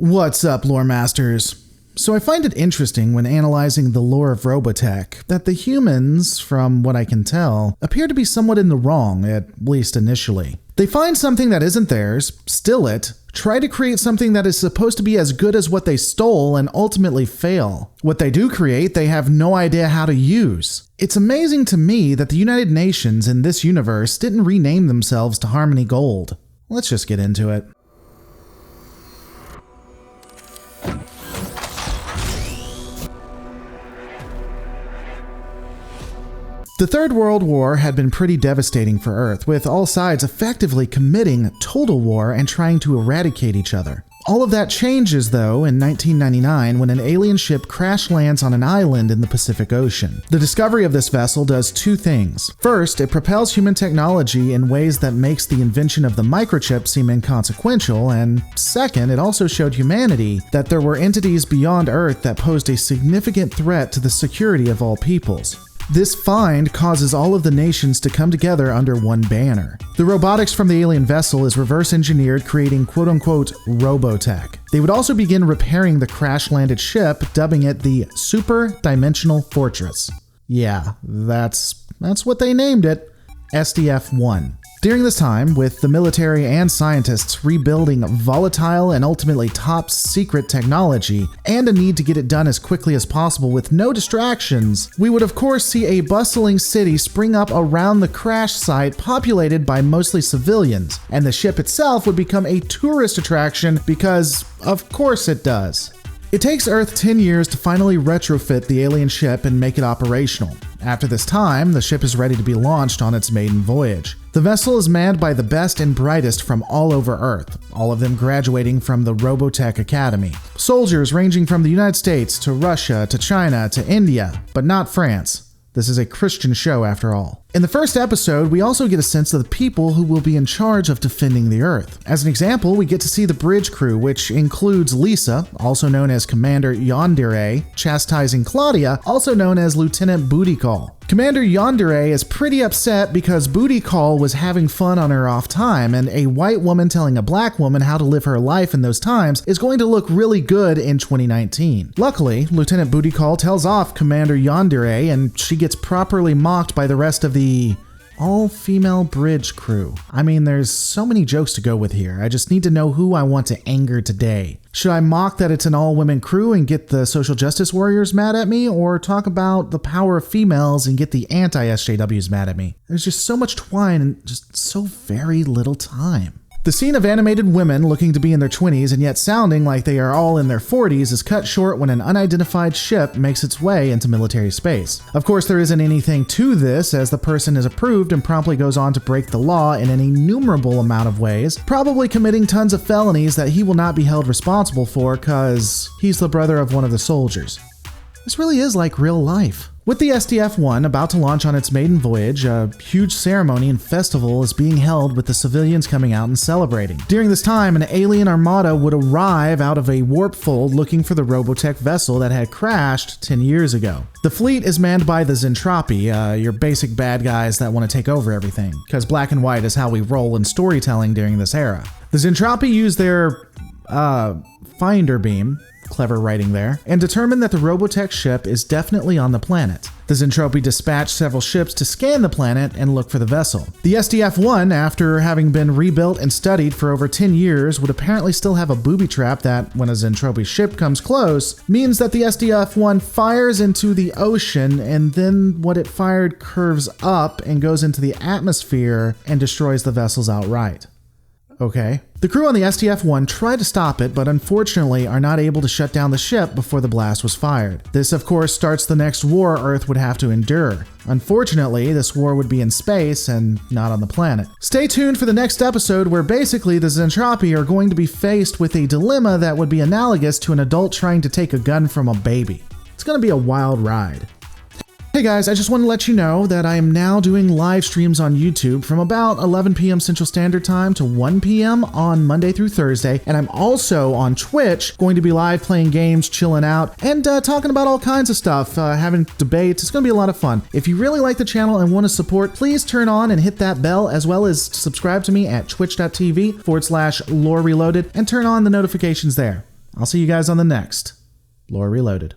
What's up, lore masters? So I find it interesting when analyzing the lore of Robotech that the humans, from what I can tell, appear to be somewhat in the wrong, at least initially. They find something that isn't theirs, steal it, try to create something that is supposed to be as good as what they stole, and ultimately fail. What they do create, they have no idea how to use. It's amazing to me that the United Nations in this universe didn't rename themselves to Harmony Gold. Let's just get into it. The Third World War had been pretty devastating for Earth, with all sides effectively committing total war and trying to eradicate each other. All of that changes, though, in 1999 when an alien ship crash lands on an island in the Pacific Ocean. The discovery of this vessel does two things. First, it propels human technology in ways that makes the invention of the microchip seem inconsequential, and second, it also showed humanity that there were entities beyond Earth that posed a significant threat to the security of all peoples. This find causes all of the nations to come together under one banner. The robotics from the alien vessel is reverse engineered, creating quote-unquote Robotech. They would also begin repairing the crash-landed ship, dubbing it the Super Dimensional Fortress. Yeah, that's what they named it, SDF-1. During this time, with the military and scientists rebuilding volatile and ultimately top secret technology, and a need to get it done as quickly as possible with no distractions, we would of course see a bustling city spring up around the crash site populated by mostly civilians, and the ship itself would become a tourist attraction because, of course it does. It takes Earth 10 years to finally retrofit the alien ship and make it operational. After this time, the ship is ready to be launched on its maiden voyage. The vessel is manned by the best and brightest from all over Earth, all of them graduating from the Robotech Academy. Soldiers ranging from the United States to Russia to China to India, but not France. This is a Christian show after all. In the first episode, we also get a sense of the people who will be in charge of defending the Earth. As an example, we get to see the bridge crew, which includes Lisa, also known as Commander Yandere, chastising Claudia, also known as Lieutenant Booty Call. Commander Yandere is pretty upset because Booty Call was having fun on her off time, and a white woman telling a black woman how to live her life in those times is going to look really good in 2019. Luckily, Lieutenant Booty Call tells off Commander Yandere, and she gets properly mocked by the rest of the all-female bridge crew. I mean, there's so many jokes to go with here. I just need to know who I want to anger today. Should I mock that it's an all-women crew and get the social justice warriors mad at me, or talk about the power of females and get the anti-SJWs mad at me? There's just so much twine and just so very little time. The scene of animated women looking to be in their 20s and yet sounding like they are all in their 40s is cut short when an unidentified ship makes its way into military space. Of course, there isn't anything to this, as the person is approved and promptly goes on to break the law in an innumerable amount of ways, probably committing tons of felonies that he will not be held responsible for because he's the brother of one of the soldiers. This really is like real life. With the SDF-1 about to launch on its maiden voyage, a huge ceremony and festival is being held with the civilians coming out and celebrating. During this time, an alien armada would arrive out of a warp fold looking for the Robotech vessel that had crashed 10 years ago. The fleet is manned by the Zentropy, your basic bad guys that want to take over everything, because black and white is how we roll in storytelling during this era. The Zentropy use their, finder beam, clever writing there, and determined that the Robotech ship is definitely on the planet. The Zentropy dispatched several ships to scan the planet and look for the vessel. The SDF-1, after having been rebuilt and studied for over 10 years, would apparently still have a booby trap that, when a Zentropy ship comes close, means that the SDF-1 fires into the ocean, and then what it fired curves up and goes into the atmosphere and destroys the vessels outright. Okay. The crew on the SDF-1 tried to stop it, but unfortunately are not able to shut down the ship before the blast was fired. This, of course, starts the next war Earth would have to endure. Unfortunately, this war would be in space and not on the planet. Stay tuned for the next episode where basically the Zentropy are going to be faced with a dilemma that would be analogous to an adult trying to take a gun from a baby. It's going to be a wild ride. Hey guys, I just want to let you know that I am now doing live streams on YouTube from about 11 p.m. Central Standard Time to 1 p.m. on Monday through Thursday, and I'm also on Twitch going to be live playing games, chilling out, and talking about all kinds of stuff, having debates. It's going to be a lot of fun. If you really like the channel and want to support, please turn on and hit that bell, as well as subscribe to me at twitch.tv/Lore Reloaded and turn on the notifications there. I'll see you guys on the next Lore Reloaded.